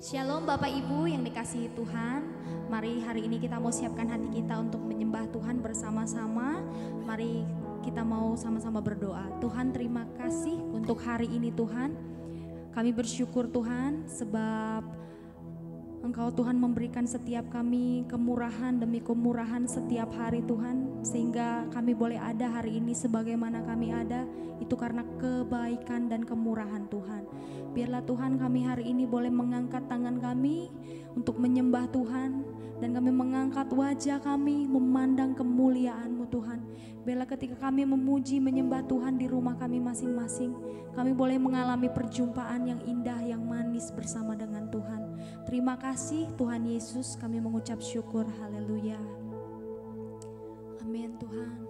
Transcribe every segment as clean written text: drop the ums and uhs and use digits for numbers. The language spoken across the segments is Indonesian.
Shalom Bapak Ibu yang dikasihi Tuhan. Mari hari ini kita mau siapkan hati kita untuk menyembah Tuhan bersama-sama. Mari kita mau sama-sama berdoa. Tuhan, terima kasih untuk hari ini Tuhan. Kami bersyukur Tuhan sebab Engkau Tuhan memberikan setiap kami kemurahan demi kemurahan setiap hari Tuhan. Sehingga kami boleh ada hari ini sebagaimana kami ada. Itu karena kebaikan dan kemurahan Tuhan. Biarlah Tuhan kami hari ini boleh mengangkat tangan kami untuk menyembah Tuhan. Dan kami mengangkat wajah kami memandang kemuliaan-Mu Tuhan. Biarlah ketika kami memuji menyembah Tuhan di rumah kami masing-masing, kami boleh mengalami perjumpaan yang indah, yang manis bersama dengan Tuhan. Terima kasih Tuhan Yesus, kami mengucap syukur. Haleluya. Amin Tuhan.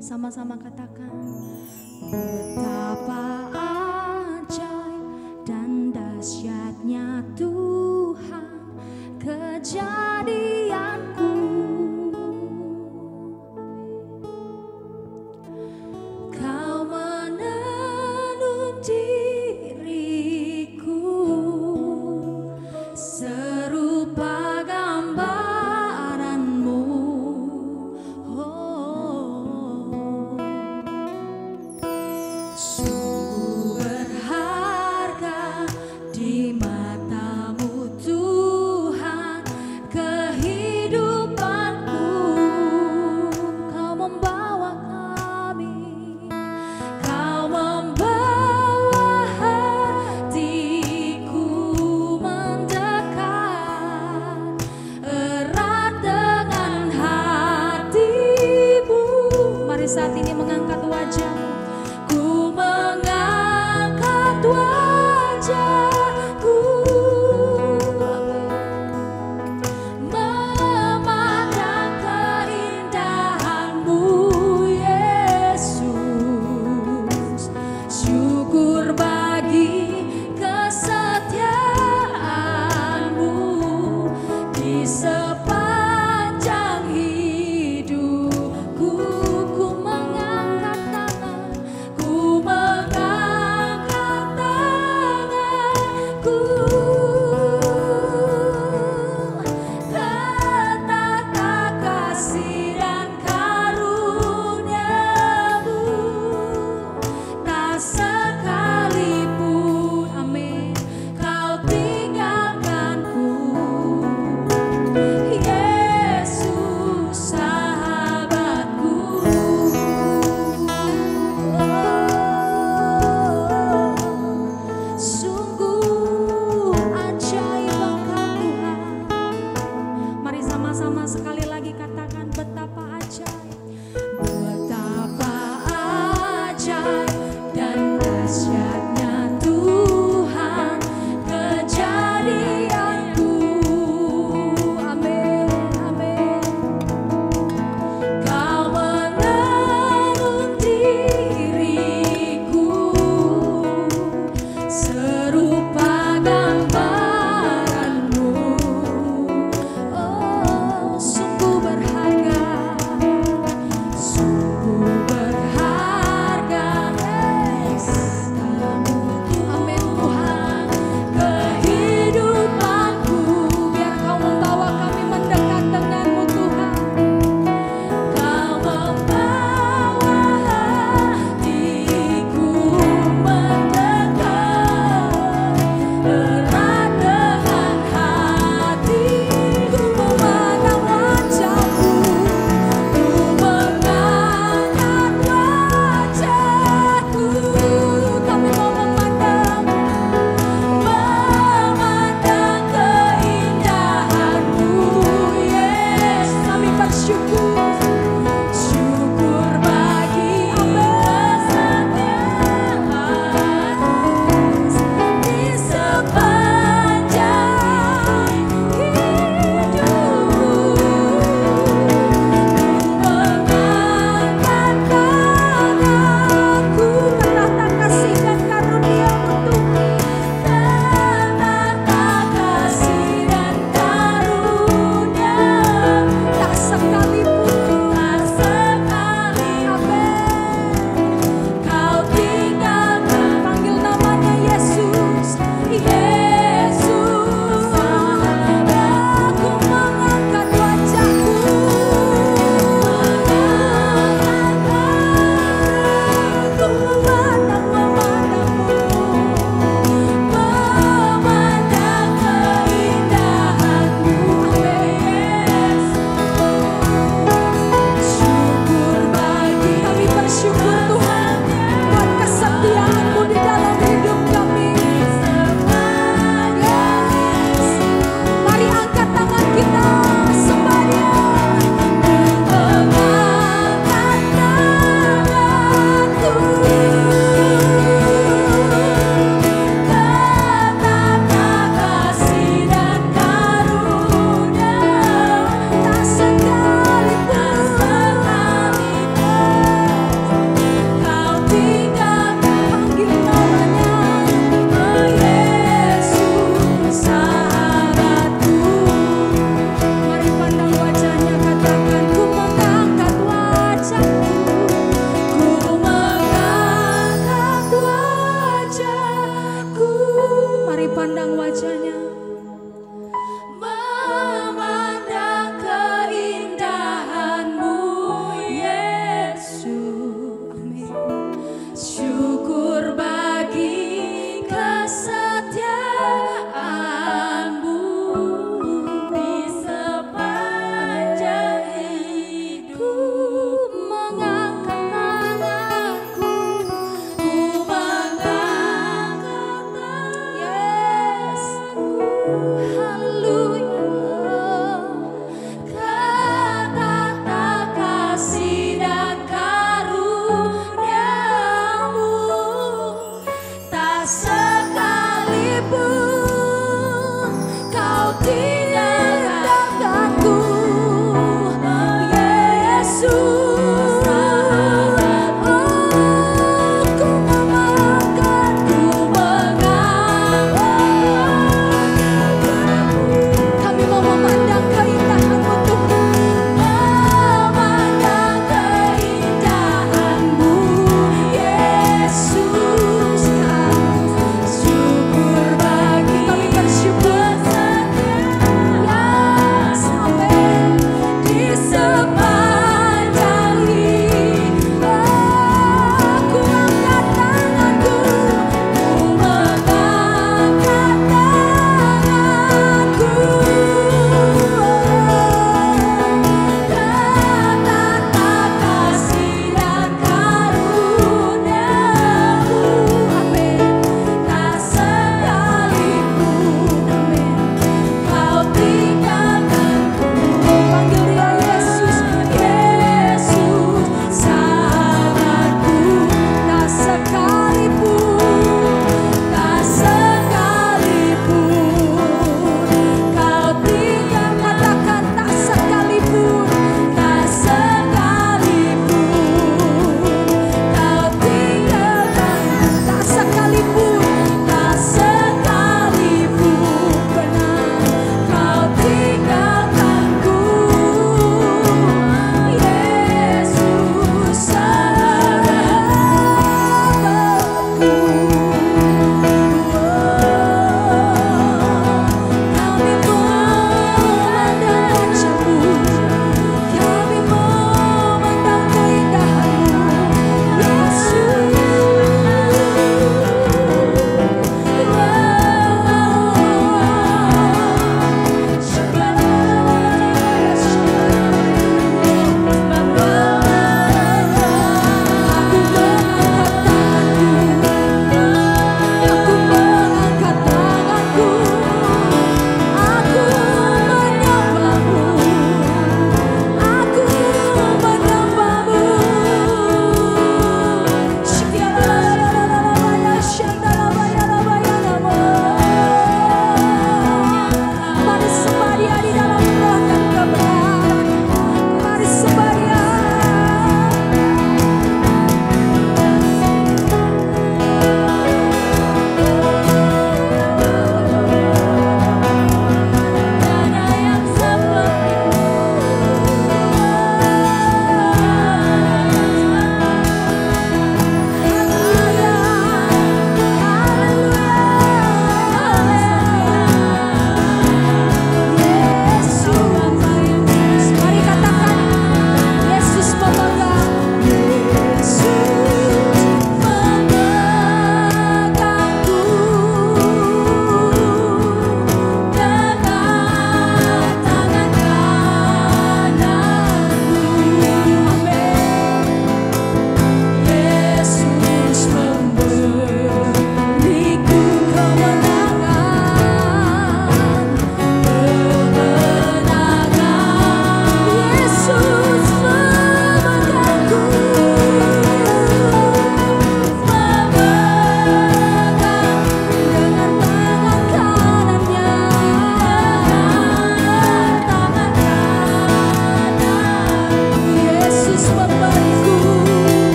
Sama-sama katakan, betapa ajaib dan dahsyatnya Tuhan kejadianku. Kau menenuh diriku serupa gambaranmu. Sungguh berharga di matamu Tuhan kehidupanku. Kau membawa kami, Kau membawa hatiku mendekat erat dengan hatimu. Mari saat ini mengangkat wajah. Ku mengangkat wajahku memandang keindahan-Mu Yesus. Syukur bagi kesetiaan-Mu di sepanjang hidupku. Ku mengangkat tangan, ku mengangkat tanganku, kata kasih dan karunia-Mu tak sekalipun, amin, Kau tinggalkanku.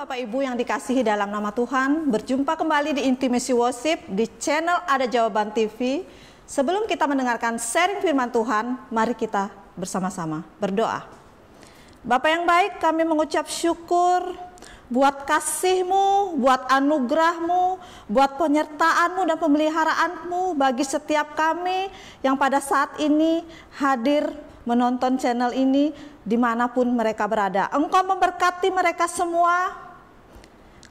Bapak Ibu yang dikasihi dalam nama Tuhan, berjumpa kembali di Intimacy Worship di channel Ada Jawaban TV. Sebelum kita mendengarkan sharing firman Tuhan, mari kita bersama-sama berdoa. Bapa yang baik, kami mengucap syukur buat kasih-Mu, buat anugerah-Mu, buat penyertaan-Mu dan pemeliharaanmu bagi setiap kami yang pada saat ini hadir menonton channel ini dimanapun mereka berada. Engkau memberkati mereka semua,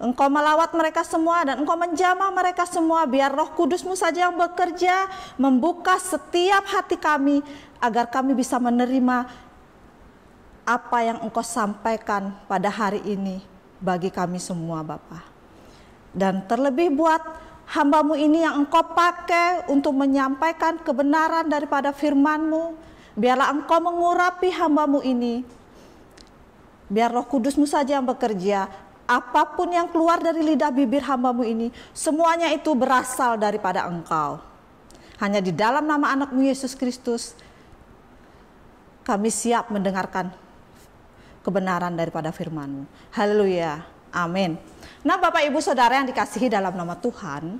Engkau melawat mereka semua, dan Engkau menjamah mereka semua. Biar Roh Kudus-Mu saja yang bekerja, membuka setiap hati kami, agar kami bisa menerima apa yang Engkau sampaikan pada hari ini bagi kami semua, Bapa. Dan terlebih buat hamba-Mu ini yang Engkau pakai untuk menyampaikan kebenaran daripada firman-Mu, biarlah Engkau mengurapi hamba-Mu ini. Biar Roh Kudus-Mu saja yang bekerja. Apapun yang keluar dari lidah bibir hamba-Mu ini, semuanya itu berasal daripada Engkau. Hanya di dalam nama anak-Mu Yesus Kristus, kami siap mendengarkan kebenaran daripada firman-Mu. Haleluya. Amin. Nah, Bapak Ibu Saudara yang dikasihi dalam nama Tuhan,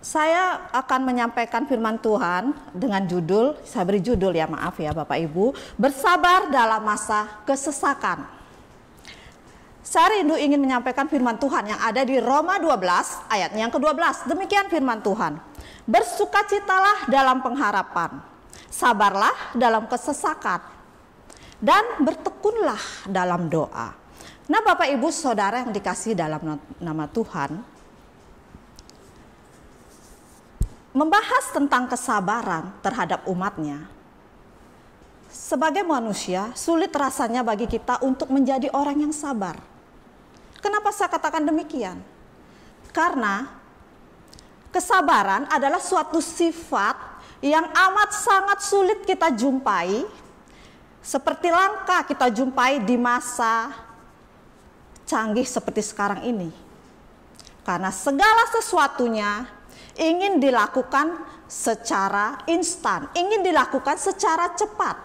saya akan menyampaikan firman Tuhan dengan judul, saya beri judul ya, maaf ya Bapak Ibu, bersabar dalam masa kesesakan. Saya rindu ingin menyampaikan firman Tuhan yang ada di Roma 12 ayatnya yang ke-12. Demikian firman Tuhan. Bersukacitalah dalam pengharapan, sabarlah dalam kesesakan, dan bertekunlah dalam doa. Nah, Bapak Ibu Saudara yang dikasihi dalam nama Tuhan, membahas tentang kesabaran terhadap umatnya. Sebagai manusia, sulit rasanya bagi kita untuk menjadi orang yang sabar. Kenapa saya katakan demikian? Karena kesabaran adalah suatu sifat yang amat sangat sulit kita jumpai, seperti langka kita jumpai di masa canggih seperti sekarang ini. Karena segala sesuatunya ingin dilakukan secara instan, ingin dilakukan secara cepat,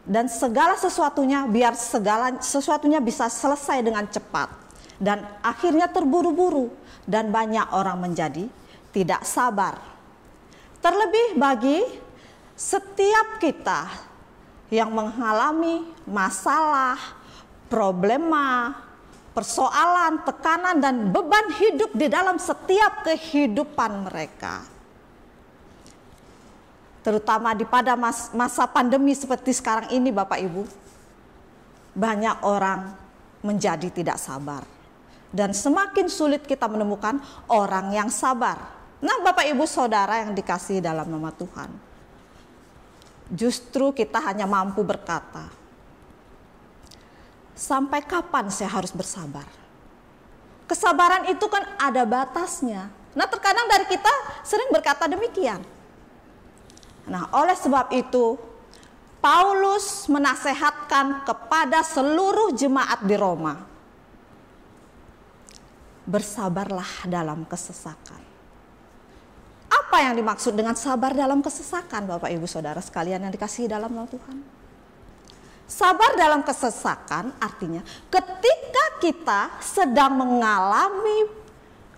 dan segala sesuatunya biar segala sesuatunya bisa selesai dengan cepat, dan akhirnya terburu-buru, dan banyak orang menjadi tidak sabar. Terlebih bagi setiap kita yang mengalami masalah, problema, persoalan, tekanan, dan beban hidup di dalam setiap kehidupan mereka. Terutama pada masa pandemi seperti sekarang ini, Bapak Ibu, banyak orang menjadi tidak sabar. Dan semakin sulit kita menemukan orang yang sabar. Nah, Bapak Ibu Saudara yang dikasihi dalam nama Tuhan, justru kita hanya mampu berkata, sampai kapan saya harus bersabar? Kesabaran itu kan ada batasnya. Nah, terkadang dari kita sering berkata demikian. Nah, oleh sebab itu, Paulus menasehatkan kepada seluruh jemaat di Roma, bersabarlah dalam kesesakan. Apa yang dimaksud dengan sabar dalam kesesakan, Bapak Ibu Saudara sekalian yang dikasihi dalam nama Tuhan? Sabar dalam kesesakan artinya ketika kita sedang mengalami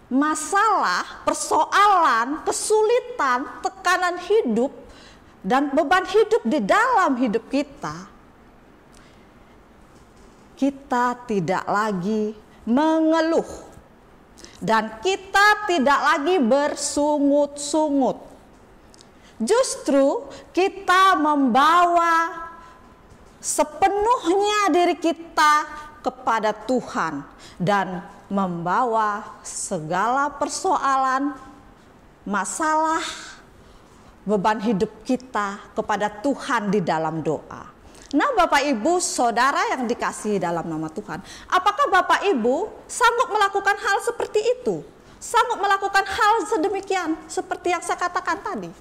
masalah, persoalan, kesulitan, tekanan hidup, dan beban hidup di dalam hidup kita, kita tidak lagi mengeluh dan kita tidak lagi bersungut-sungut. Justru kita membawa sepenuhnya diri kita kepada Tuhan dan membawa segala persoalan, masalah, beban hidup kita kepada Tuhan di dalam doa. Nah, Bapak Ibu Saudara yang dikasihi dalam nama Tuhan, apakah Bapak Ibu sanggup melakukan hal seperti itu? Sanggup melakukan hal sedemikian seperti yang saya katakan tadi?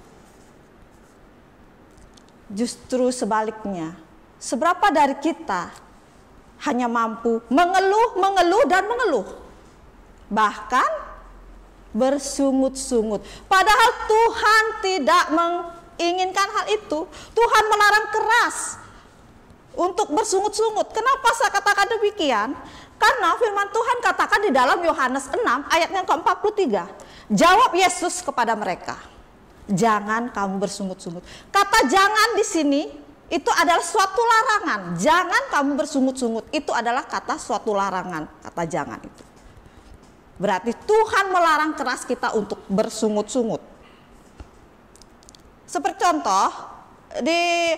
Justru sebaliknya, seberapa dari kita hanya mampu mengeluh, dan mengeluh, bahkan bersungut-sungut. Padahal Tuhan tidak menginginkan hal itu. Tuhan melarang keras untuk bersungut-sungut. Kenapa saya katakan demikian? Karena firman Tuhan katakan di dalam Yohanes 6 ayat yang ke-43. Jawab Yesus kepada mereka, jangan kamu bersungut-sungut. Kata jangan di sini itu adalah suatu larangan. Jangan kamu bersungut-sungut, itu adalah kata suatu larangan. Kata jangan itu berarti Tuhan melarang keras kita untuk bersungut-sungut. Seperti contoh di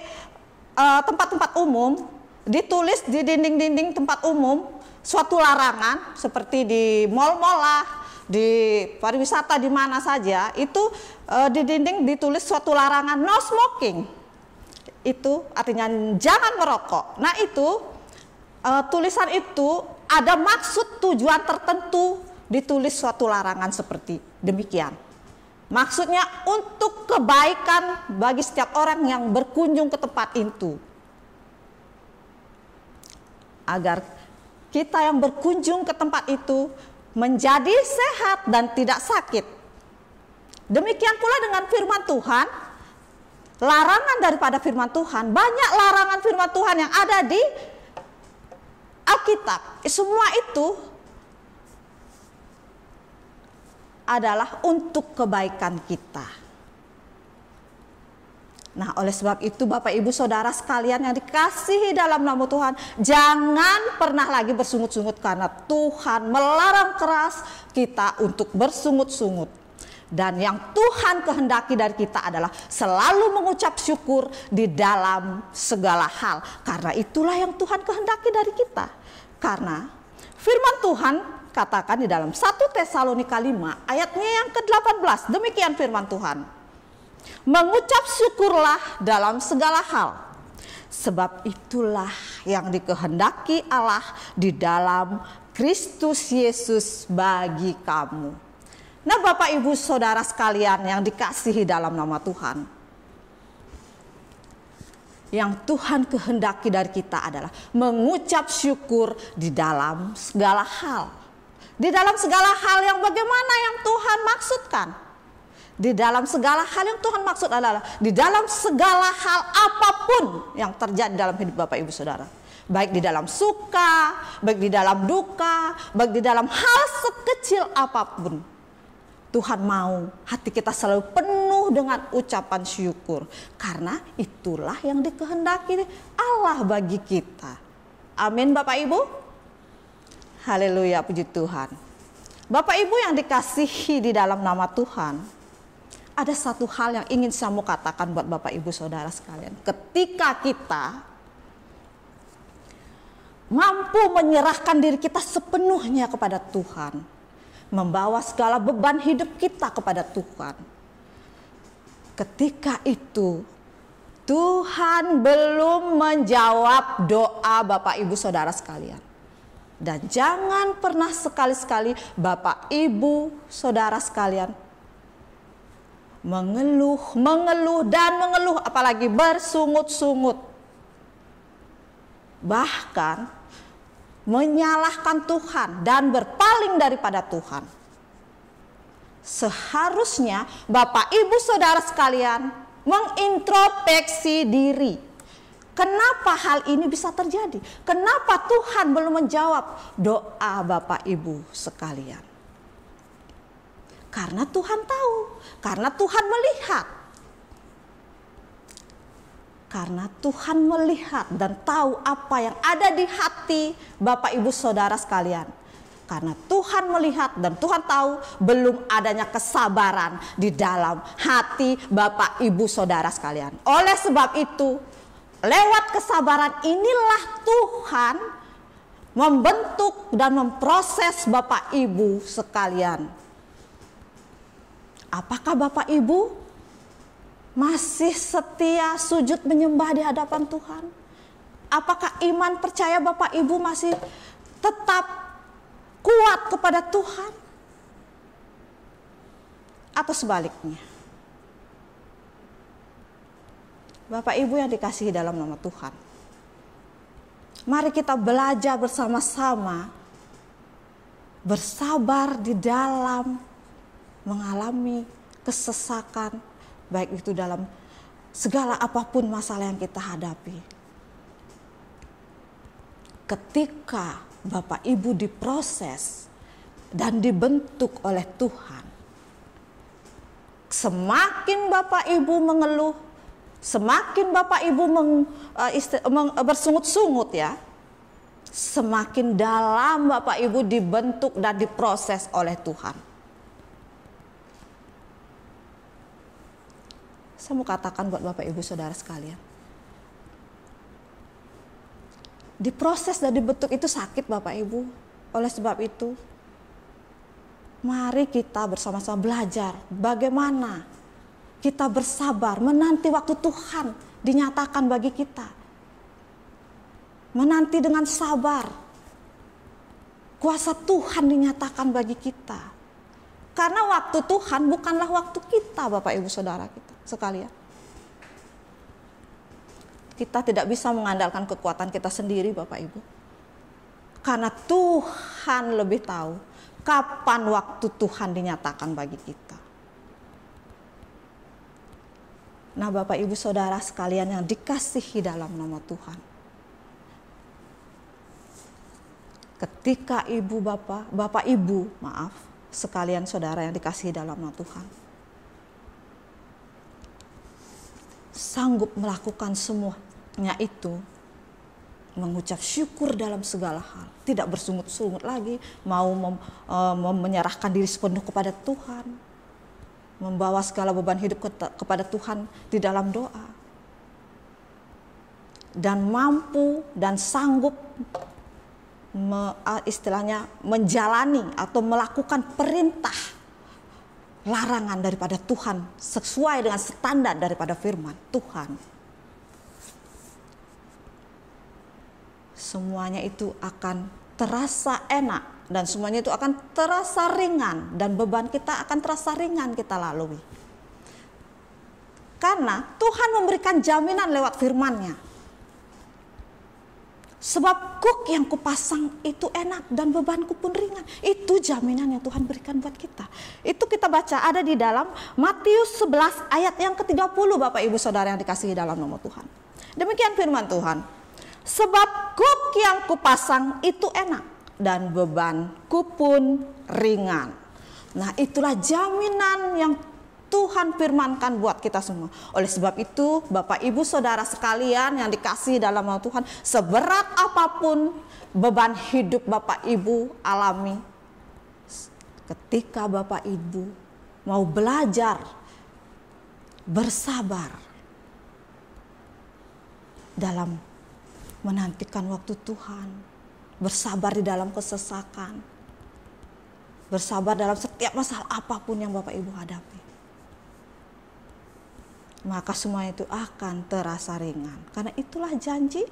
tempat-tempat umum, ditulis di dinding-dinding tempat umum suatu larangan, seperti di mal-mal lah, di pariwisata, di mana saja itu di dinding ditulis suatu larangan no smoking. Itu artinya jangan merokok. Nah itu tulisan itu ada maksud tujuan tertentu ditulis suatu larangan seperti demikian. Maksudnya untuk kebaikan bagi setiap orang yang berkunjung ke tempat itu, agar kita yang berkunjung ke tempat itu menjadi sehat dan tidak sakit. Demikian pula dengan firman Tuhan. Larangan daripada firman Tuhan, banyak larangan firman Tuhan yang ada di Alkitab. Semua itu adalah untuk kebaikan kita. Nah, oleh sebab itu Bapak Ibu Saudara sekalian yang dikasihi dalam nama Tuhan, jangan pernah lagi bersungut-sungut karena Tuhan melarang keras kita untuk bersungut-sungut. Dan yang Tuhan kehendaki dari kita adalah selalu mengucap syukur di dalam segala hal. Karena itulah yang Tuhan kehendaki dari kita. Karena firman Tuhan katakan di dalam 1 Tesalonika 5 ayatnya yang ke-18. Demikian firman Tuhan. Mengucap syukurlah dalam segala hal. Sebab itulah yang dikehendaki Allah di dalam Kristus Yesus bagi kamu. Nah Bapak Ibu Saudara sekalian yang dikasihi dalam nama Tuhan, yang Tuhan kehendaki dari kita adalah mengucap syukur di dalam segala hal. Di dalam segala hal yang bagaimana yang Tuhan maksudkan. Di dalam segala hal yang Tuhan maksud adalah di dalam segala hal apapun yang terjadi dalam hidup Bapak Ibu Saudara. Baik di dalam suka, baik di dalam duka, baik di dalam hal sekecil apapun. Tuhan mau hati kita selalu penuh dengan ucapan syukur. Karena itulah yang dikehendaki Allah bagi kita. Amin Bapak Ibu. Haleluya, puji Tuhan. Bapak Ibu yang dikasihi di dalam nama Tuhan, ada satu hal yang ingin saya mau katakan buat Bapak Ibu Saudara sekalian. Ketika kita mampu menyerahkan diri kita sepenuhnya kepada Tuhan, membawa segala beban hidup kita kepada Tuhan, ketika itu Tuhan belum menjawab doa Bapak Ibu Saudara sekalian. Dan jangan pernah sekali-sekali Bapak Ibu Saudara sekalian mengeluh dan mengeluh, apalagi bersungut-sungut, bahkan menyalahkan Tuhan dan berpaling daripada Tuhan. Seharusnya Bapak Ibu Saudara sekalian mengintrospeksi diri. Kenapa hal ini bisa terjadi? Kenapa Tuhan belum menjawab doa Bapak Ibu sekalian? Karena Tuhan tahu, karena Tuhan melihat. Karena Tuhan melihat dan tahu apa yang ada di hati Bapak Ibu Saudara sekalian. Karena Tuhan melihat dan Tuhan tahu belum adanya kesabaran di dalam hati Bapak Ibu Saudara sekalian. Oleh sebab itu, lewat kesabaran inilah Tuhan membentuk dan memproses Bapak Ibu sekalian. Apakah Bapak Ibu masih setia sujud menyembah di hadapan Tuhan? Apakah iman percaya Bapak Ibu masih tetap kuat kepada Tuhan? Atau sebaliknya? Bapak Ibu yang dikasihi dalam nama Tuhan, mari kita belajar bersama-sama bersabar di dalam mengalami kesesakan, baik itu dalam segala apapun masalah yang kita hadapi. ketika Bapak Ibu diproses dan dibentuk oleh Tuhan, semakin Bapak Ibu mengeluh, semakin Bapak Ibu bersungut-sungut ya, semakin dalam Bapak Ibu dibentuk dan diproses oleh Tuhan. Saya mau katakan buat Bapak Ibu Saudara sekalian, diproses dan dibentuk itu sakit Bapak Ibu. Oleh sebab itu, mari kita bersama-sama belajar bagaimana kita bersabar menanti waktu Tuhan dinyatakan bagi kita. Menanti dengan sabar kuasa Tuhan dinyatakan bagi kita. Karena waktu Tuhan bukanlah waktu kita Bapak Ibu Saudara kita sekalian. Kita tidak bisa mengandalkan kekuatan kita sendiri Bapak Ibu. Karena Tuhan lebih tahu kapan waktu Tuhan dinyatakan bagi kita. Nah Bapak Ibu Saudara sekalian yang dikasihi dalam nama Tuhan. Ketika Bapak Ibu sekalian saudara yang dikasihi dalam nama Tuhan, sanggup melakukan semuanya itu, mengucap syukur dalam segala hal, tidak bersungut-sungut lagi, mau menyerahkan diri sepenuh kepada Tuhan, membawa segala beban hidup kepada Tuhan di dalam doa, dan mampu dan sanggup istilahnya menjalani atau melakukan perintah larangan daripada Tuhan sesuai dengan standar daripada firman Tuhan. Semuanya itu akan terasa enak dan semuanya itu akan terasa ringan dan beban kita akan terasa ringan kita lalui. Karena Tuhan memberikan jaminan lewat firman-Nya. Sebab kuk yang kupasang itu enak dan bebanku pun ringan. Itu jaminan yang Tuhan berikan buat kita. Itu kita baca ada di dalam Matius 11 ayat yang ke-30 Bapak Ibu Saudara yang dikasihi dalam nama Tuhan. Demikian firman Tuhan. Sebab kuk yang kupasang itu enak dan bebanku pun ringan. Nah itulah jaminan yang Tuhan firmankan buat kita semua. Oleh sebab itu Bapak Ibu Saudara sekalian yang dikasihi dalam nama Tuhan, seberat apapun beban hidup Bapak Ibu alami, ketika Bapak Ibu mau belajar bersabar dalam menantikan waktu Tuhan, bersabar di dalam kesesakan, bersabar dalam setiap masalah apapun yang Bapak Ibu hadapi, maka semua itu akan terasa ringan. Karena itulah janji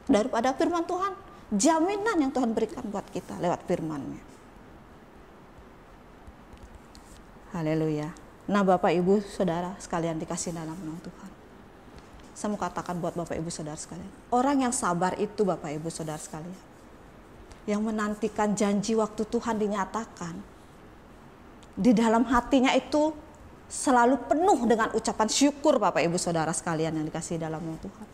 daripada firman Tuhan, jaminan yang Tuhan berikan buat kita lewat firman-Nya. Haleluya. Nah Bapak Ibu Saudara sekalian dikasihi dalam nama Tuhan, saya mau katakan buat Bapak Ibu Saudara sekalian, orang yang sabar itu Bapak Ibu Saudara sekalian, yang menantikan janji waktu Tuhan dinyatakan, di dalam hatinya itu selalu penuh dengan ucapan syukur Bapak Ibu Saudara sekalian yang dikasihi dalam nama Tuhan.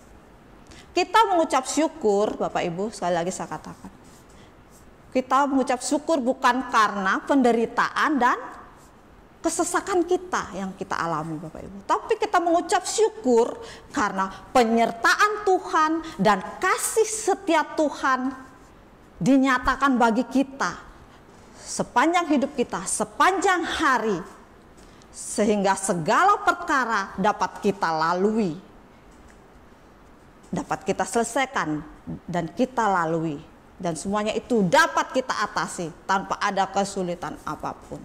Kita mengucap syukur Bapak Ibu, sekali lagi saya katakan, kita mengucap syukur bukan karena penderitaan dan kesesakan kita yang kita alami Bapak Ibu, tapi kita mengucap syukur karena penyertaan Tuhan dan kasih setia Tuhan dinyatakan bagi kita sepanjang hidup kita, sepanjang hari, sehingga segala perkara dapat kita lalui, dapat kita selesaikan dan kita lalui, dan semuanya itu dapat kita atasi tanpa ada kesulitan apapun.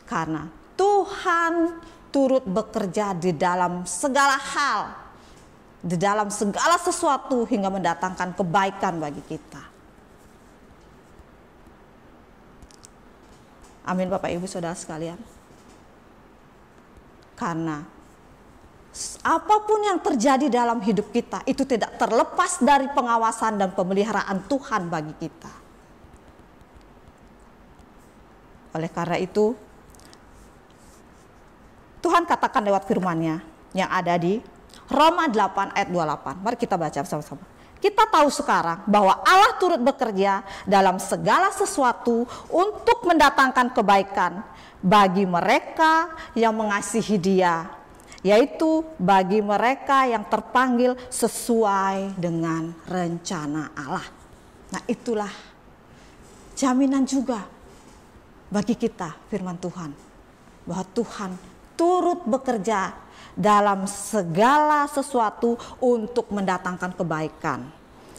Karena Tuhan turut bekerja di dalam segala hal, di dalam segala sesuatu hingga mendatangkan kebaikan bagi kita. Amin Bapak Ibu Saudara sekalian. Karena apapun yang terjadi dalam hidup kita itu tidak terlepas dari pengawasan dan pemeliharaan Tuhan bagi kita. Oleh karena itu Tuhan katakan lewat firman-Nya yang ada di Roma 8 ayat 28. Mari kita baca bersama-sama. Kita tahu sekarang bahwa Allah turut bekerja dalam segala sesuatu untuk mendatangkan kebaikan bagi mereka yang mengasihi Dia, yaitu bagi mereka yang terpanggil sesuai dengan rencana Allah. Nah, itulah jaminan juga bagi kita firman Tuhan, bahwa Tuhan turut bekerja dalam segala sesuatu untuk mendatangkan kebaikan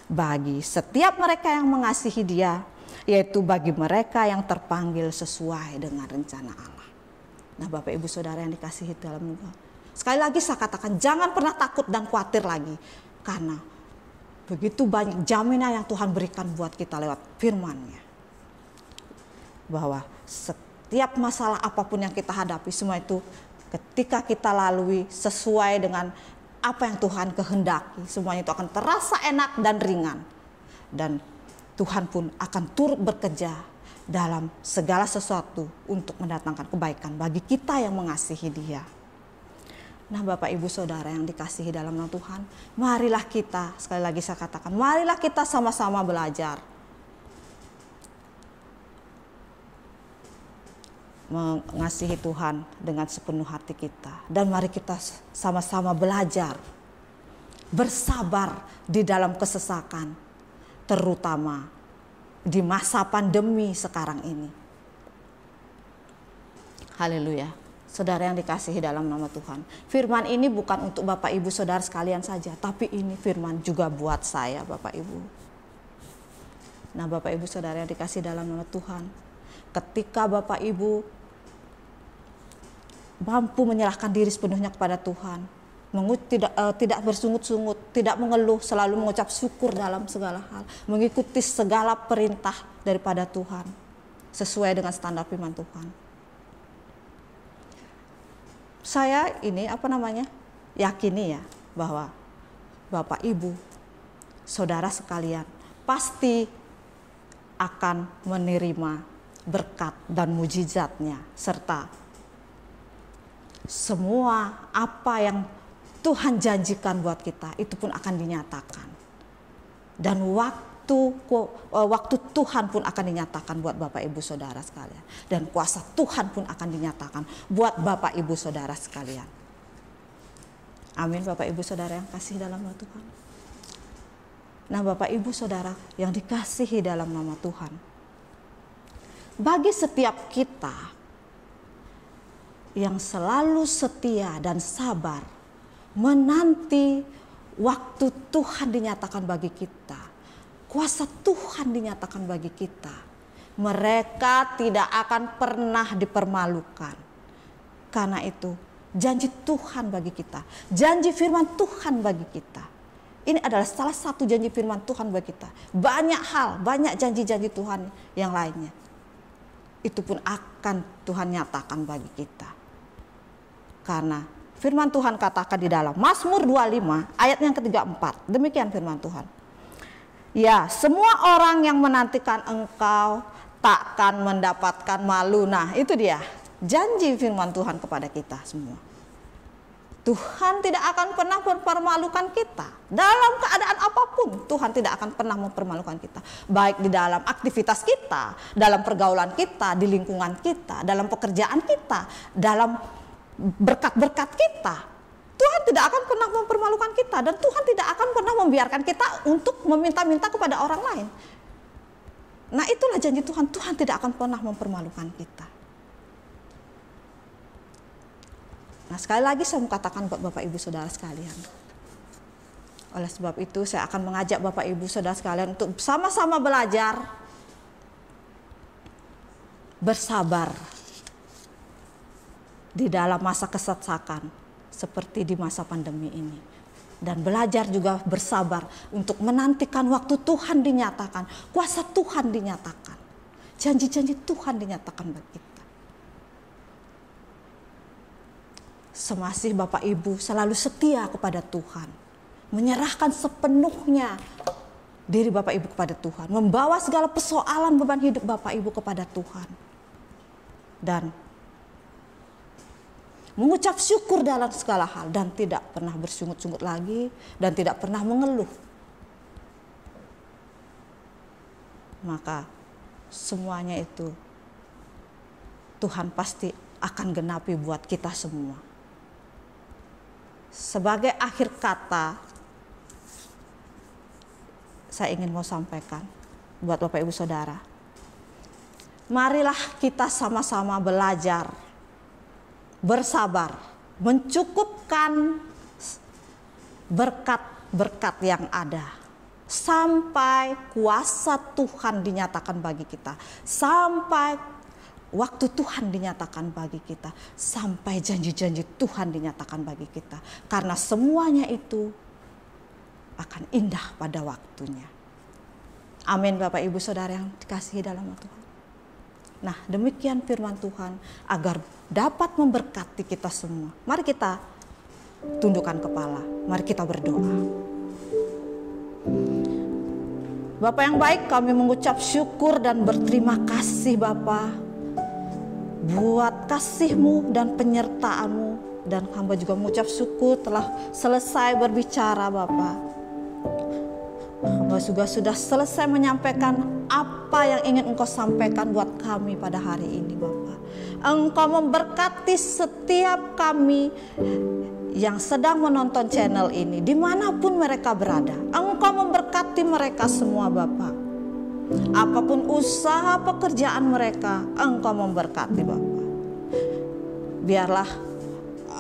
bagi setiap mereka yang mengasihi Dia, yaitu bagi mereka yang terpanggil sesuai dengan rencana Allah. Nah, Bapak Ibu Saudara yang dikasihi dalam Tuhan, sekali lagi saya katakan, jangan pernah takut dan khawatir lagi, karena begitu banyak jaminan yang Tuhan berikan buat kita lewat firman-Nya, bahwa setiap masalah apapun yang kita hadapi, semua itu ketika kita lalui sesuai dengan apa yang Tuhan kehendaki, semuanya itu akan terasa enak dan ringan. Dan Tuhan pun akan turut bekerja dalam segala sesuatu untuk mendatangkan kebaikan bagi kita yang mengasihi Dia. Nah, Bapak Ibu Saudara yang dikasihi dalam nama Tuhan, marilah kita, sekali lagi saya katakan, marilah kita sama-sama belajar mengasihi Tuhan dengan sepenuh hati kita. Dan mari kita sama-sama belajar bersabar di dalam kesesakan, terutama di masa pandemi sekarang ini. Haleluya. Saudara yang dikasihi dalam nama Tuhan, firman ini bukan untuk Bapak Ibu Saudara sekalian saja, tapi ini firman juga buat saya, Bapak Ibu. Nah, Bapak Ibu Saudara yang dikasihi dalam nama Tuhan, ketika Bapak Ibu mampu menyerahkan diri sepenuhnya kepada Tuhan, tidak bersungut-sungut, tidak mengeluh, selalu mengucap syukur dalam segala hal, mengikuti segala perintah daripada Tuhan sesuai dengan standar firman Tuhan. Saya ini yakini ya, bahwa Bapak Ibu Saudara sekalian pasti akan menerima berkat dan mujizatnya, serta semua apa yang Tuhan janjikan buat kita itu pun akan dinyatakan. Dan waktu Tuhan pun akan dinyatakan buat Bapak Ibu Saudara sekalian. Dan kuasa Tuhan pun akan dinyatakan buat Bapak Ibu Saudara sekalian. Amin, Bapak Ibu Saudara yang kasih dalam nama Tuhan. Nah, Bapak Ibu Saudara yang dikasihi dalam nama Tuhan, bagi setiap kita yang selalu setia dan sabar menanti waktu Tuhan dinyatakan bagi kita, kuasa Tuhan dinyatakan bagi kita, mereka tidak akan pernah dipermalukan. Karena itu janji Tuhan bagi kita, janji firman Tuhan bagi kita, ini adalah salah satu janji firman Tuhan bagi kita. Banyak hal, banyak janji-janji Tuhan yang lainnya, itu pun akan Tuhan nyatakan bagi kita. Karena firman Tuhan katakan di dalam Mazmur 25 ayat yang ke-34, demikian firman Tuhan. Ya, semua orang yang menantikan Engkau takkan mendapatkan malu. Nah, itu dia janji firman Tuhan kepada kita semua. Tuhan tidak akan pernah mempermalukan kita. Dalam keadaan apapun, Tuhan tidak akan pernah mempermalukan kita. Baik di dalam aktivitas kita, dalam pergaulan kita, di lingkungan kita, dalam pekerjaan kita, dalam berkat-berkat kita. Tuhan tidak akan pernah mempermalukan kita, dan Tuhan tidak akan pernah membiarkan kita untuk meminta-minta kepada orang lain. Nah, itulah janji Tuhan. Tuhan tidak akan pernah mempermalukan kita. Nah, sekali lagi saya mau katakan buat Bapak Ibu Saudara sekalian. Oleh sebab itu saya akan mengajak Bapak Ibu Saudara sekalian untuk sama-sama belajar bersabar di dalam masa kesesakan seperti di masa pandemi ini, dan belajar juga bersabar untuk menantikan waktu Tuhan dinyatakan, kuasa Tuhan dinyatakan, janji-janji Tuhan dinyatakan bagi kita. Semasih Bapak Ibu selalu setia kepada Tuhan, menyerahkan sepenuhnya diri Bapak Ibu kepada Tuhan, membawa segala persoalan beban hidup Bapak Ibu kepada Tuhan, dan mengucap syukur dalam segala hal, dan tidak pernah bersungut-sungut lagi, dan tidak pernah mengeluh. Maka semuanya itu Tuhan pasti akan genapi buat kita semua. Sebagai akhir kata, saya ingin mau sampaikan buat Bapak Ibu Saudara, marilah kita sama-sama belajar bersabar, mencukupkan berkat-berkat yang ada sampai kuasa Tuhan dinyatakan bagi kita, sampai waktu Tuhan dinyatakan bagi kita, sampai janji-janji Tuhan dinyatakan bagi kita. Karena semuanya itu akan indah pada waktunya. Amin Bapak Ibu Saudara yang dikasihi dalam Tuhan. Nah, demikian firman Tuhan agar dapat memberkati kita semua. Mari kita tundukkan kepala, mari kita berdoa. Bapa yang baik, kami mengucap syukur dan berterima kasih Bapa buat kasih-Mu dan penyertaan-Mu, dan hamba juga mengucap syukur telah selesai berbicara Bapa. Hamba juga sudah selesai menyampaikan apa yang ingin Engkau sampaikan buat kami pada hari ini Bapa. Engkau memberkati setiap kami yang sedang menonton channel ini, dimanapun mereka berada. Engkau memberkati mereka semua Bapa. Apapun usaha pekerjaan mereka, Engkau memberkati Bapa. Biarlah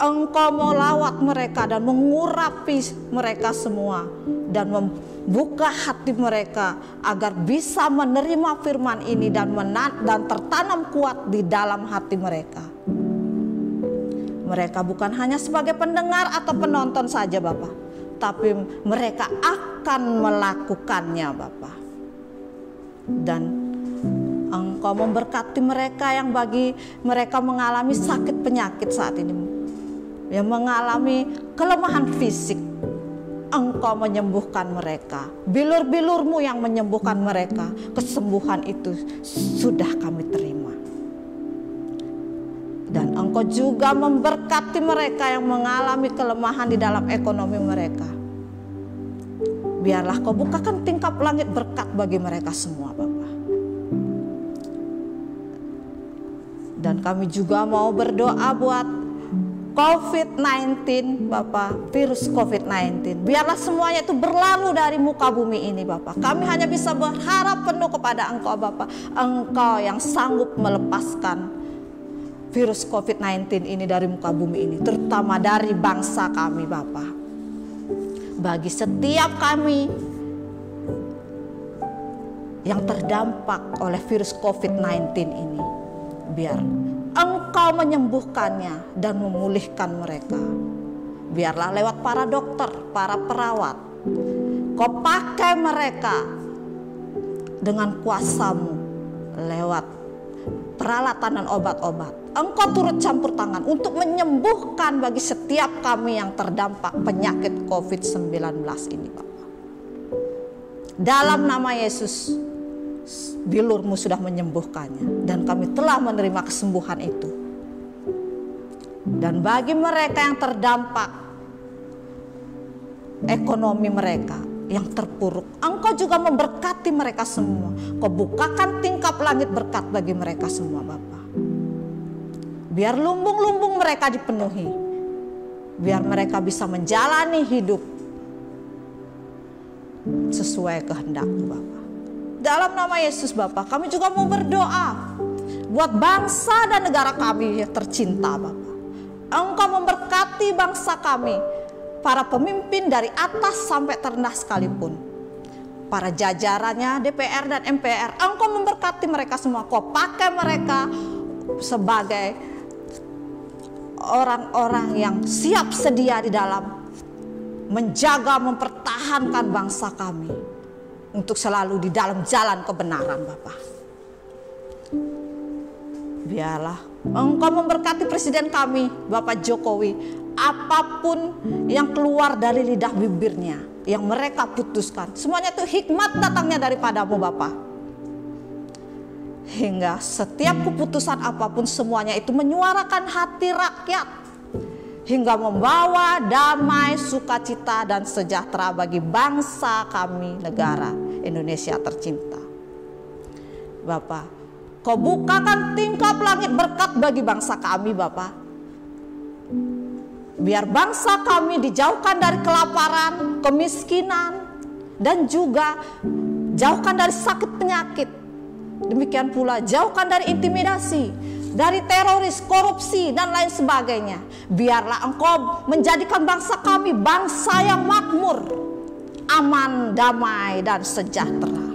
Engkau melawat mereka dan mengurapi mereka semua, dan membuka hati mereka agar bisa menerima firman ini dan tertanam kuat di dalam hati mereka. Mereka bukan hanya sebagai pendengar atau penonton saja Bapak, tapi mereka akan melakukannya Bapak. Dan Engkau memberkati mereka yang bagi mereka mengalami sakit penyakit saat ini, yang mengalami kelemahan fisik, Engkau menyembuhkan mereka. Bilur-bilur-Mu yang menyembuhkan mereka. Kesembuhan itu sudah kami terima. Dan Engkau juga memberkati mereka yang mengalami kelemahan di dalam ekonomi mereka. Biarlah Kau bukakan tingkap langit berkat bagi mereka semua Bapak. Dan kami juga mau berdoa buat COVID-19 Bapak, virus COVID-19. Biarlah semuanya itu berlalu dari muka bumi ini Bapak. Kami hanya bisa berharap penuh kepada Engkau Bapak. Engkau yang sanggup melepaskan virus COVID-19 ini dari muka bumi ini, terutama dari bangsa kami Bapak. Bagi setiap kami yang terdampak oleh virus COVID-19 ini, biar Engkau menyembuhkannya dan memulihkan mereka. Biarlah lewat para dokter, para perawat, Kau pakai mereka dengan kuasa-Mu lewat peralatan dan obat-obat. Engkau turut campur tangan untuk menyembuhkan bagi setiap kami yang terdampak penyakit COVID-19 ini Bapak. Dalam nama Yesus, bilur-Mu sudah menyembuhkannya, dan kami telah menerima kesembuhan itu. Dan bagi mereka yang terdampak ekonomi mereka yang terpuruk, Engkau juga memberkati mereka semua. Kau bukakan tingkap langit berkat bagi mereka semua Bapa. Biar lumbung-lumbung mereka dipenuhi, biar mereka bisa menjalani hidup sesuai kehendak-Mu Bapa. Dalam nama Yesus Bapa, kami juga mau berdoa buat bangsa dan negara kami yang tercinta Bapa. Engkau memberkati bangsa kami, para pemimpin dari atas sampai terendah sekalipun, para jajarannya DPR dan MPR. Engkau memberkati mereka semua. Kau pakai mereka sebagai orang-orang yang siap sedia di dalam menjaga, mempertahankan bangsa kami untuk selalu di dalam jalan kebenaran Bapak. Biarlah Engkau memberkati presiden kami Bapak Jokowi. Apapun yang keluar dari lidah bibirnya, yang mereka putuskan, semuanya itu hikmat datangnya daripada-Mu Bapak. Hingga setiap keputusan apapun, semuanya itu menyuarakan hati rakyat hingga membawa damai, sukacita, dan sejahtera bagi bangsa kami, negara Indonesia tercinta. Bapa, Kau bukakan tingkap langit berkat bagi bangsa kami, Bapa. Biar bangsa kami dijauhkan dari kelaparan, kemiskinan, dan juga jauhkan dari sakit penyakit. Demikian pula jauhkan dari intimidasi, dari teroris, korupsi, dan lain sebagainya. Biarlah Engkau menjadikan bangsa kami bangsa yang makmur, aman, damai, dan sejahtera.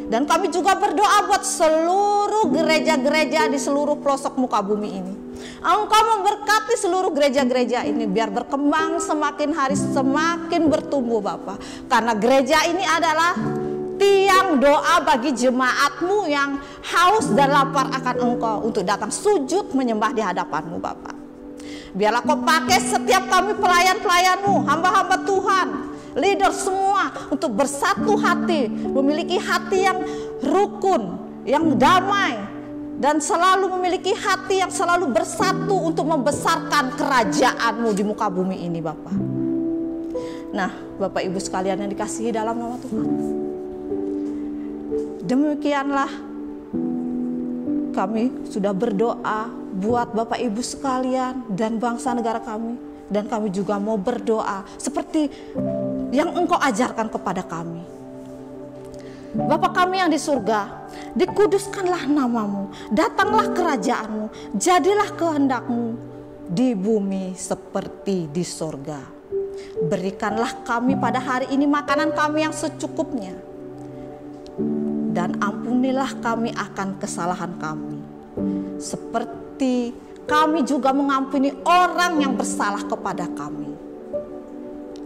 Dan kami juga berdoa buat seluruh gereja-gereja di seluruh pelosok muka bumi ini. Engkau memberkati seluruh gereja-gereja ini biar berkembang semakin hari semakin bertumbuh, Bapa. Karena gereja ini adalah tiang doa bagi jemaat-Mu yang haus dan lapar akan Engkau untuk datang sujud menyembah di hadapan-Mu, Bapa. Biarlah Kau pakai setiap kami pelayan-pelayan-Mu, hamba-hamba Tuhan, leader semua untuk bersatu hati, memiliki hati yang rukun, yang damai, dan selalu memiliki hati yang selalu bersatu untuk membesarkan kerajaan-Mu di muka bumi ini, Bapak. Nah, Bapak Ibu sekalian yang dikasihi dalam nama Tuhan, demikianlah kami sudah berdoa buat Bapak Ibu sekalian dan bangsa negara kami. Dan kami juga mau berdoa seperti yang Engkau ajarkan kepada kami. Bapa kami yang di surga, dikuduskanlah nama-Mu, datanglah kerajaan-Mu, jadilah kehendak-Mu di bumi seperti di surga. Berikanlah kami pada hari ini makanan kami yang secukupnya, dan ampunilah kami akan kesalahan kami, seperti kami juga mengampuni orang yang bersalah kepada kami.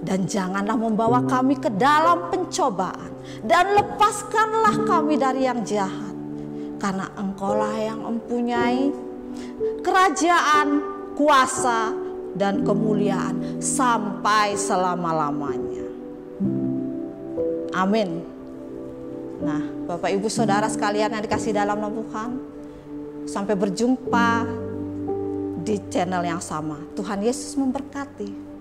Dan janganlah membawa kami ke dalam pencobaan, dan lepaskanlah kami dari yang jahat. Karena Engkaulah yang mempunyai kerajaan, kuasa, dan kemuliaan sampai selama-lamanya. Amin. Nah, Bapak Ibu Saudara sekalian yang dikasihi dalam nama Tuhan, sampai berjumpa di channel yang sama. Tuhan Yesus memberkati.